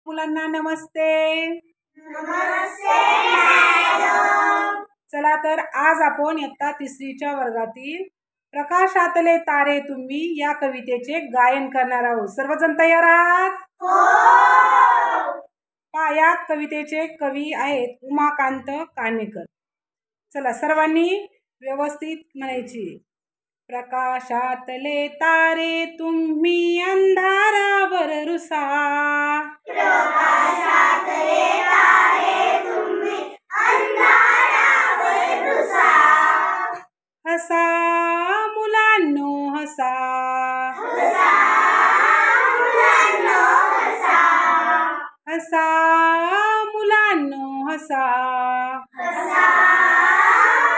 मुलांना नमस्ते. नमस्ते मॅडम. चला तर आज आपण इयत्ता तिसरीच्या वर्गातील प्रकाशातले तारे तुम्ही या कवितेचे गायन करणार आहोत. सर्वजण तयार आहात? हो. या कवितेचे कवी आहेत उमाकांत कानेकर. चला सर्वांनी व्यवस्थित म्हणायची. प्रकाशातले तारे तुम्ही अंधारावर रुसा, प्रकाशातले तारे तुम्ही अंधारावर रुसा. हसा मुलांनो हसा, हसा मुलांनो हसा. हसा मुलांनो हसा. हसा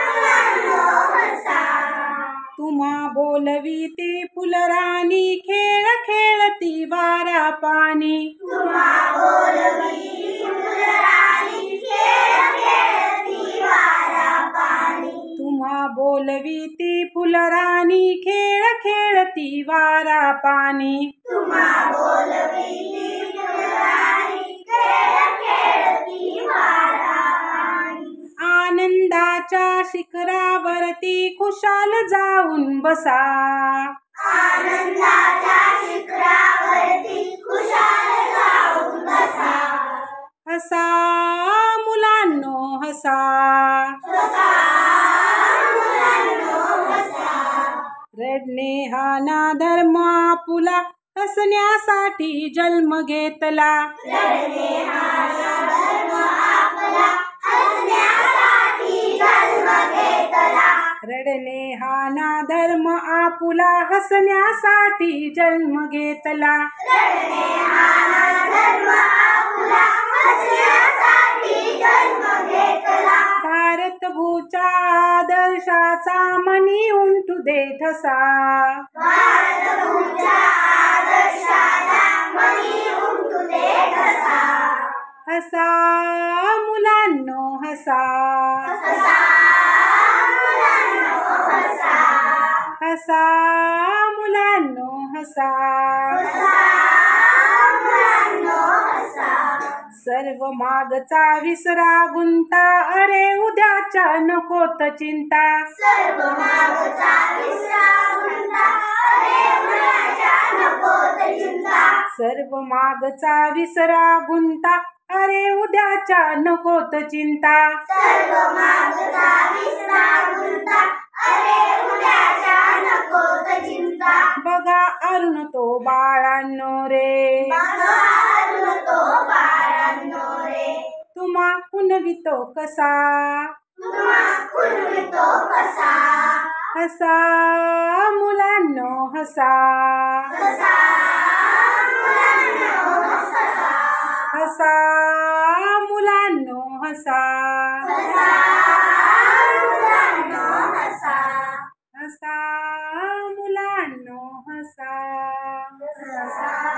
मुलांनो हसा. तुम्हा बोलवीते फुलराणी खेळ खेळती वारा पाणी. तुम्हा बोलवी फुलराणी खेळ खेळती वारा पाणी. तुम्हा बोलवीते फुलराणी खेळ खेळती वारा पाणी. तुम्हा बोलवी फुलराणी खेळ खेळती वारा पाणी. आनंदाच्या शिखरावरती खुशाल जाऊन बसा, आनंदाच्या शिखरावरती खुशाल जाऊन बसा. हसा मुलांनो हसा. हसा मुलांनो हसा. रडणे हा ना धर्म आपुला हसण्यासाठी जन्म घेतला. रडणे हा धर्म आपला हसण्यासाठी जन्म घेतला. रडणे हा ना धर्म आपुला हसण्यासाठी जन्म घेतला. रडणे हा धर्म आपला हसण्यासाठी जन्म घेतला. भारतभूच्या आदर्शाचा मनी उंटू दे ठसा, भारतभूच्या आदर्शाचा मनी उमटू दे ठसा. हसा मुलांनो हसा. हसा मुलांनो हसा. हसा मुलांनो हसा. हसा मुलांनो हसा. सर्व मागचा विसरा गुंता, अरे उद्याच्या नकोत चिंता. सर्व मागचा विसरा गुंता, अरे उद्याच्या नकोत चिंता. सर्व मागचा विसरा गुंता, अरे उद्याच्या नकोत चिंता. सर्व मागचा विसरा गुंता, अरे उद्याच्या नकोत चिंता. बघा अरुण तो बाळांनो रे, बघा तो बाळांनो रे. तुम्हा कुणवितो कसा. तुम्हा खुलवितो कसा. हसा मुलांनो हसा. हसा मुलांनो हसा. हसा मुलांनो हसा. हसा मुलांनो हसा. हसा मुलांनो हसा. हसा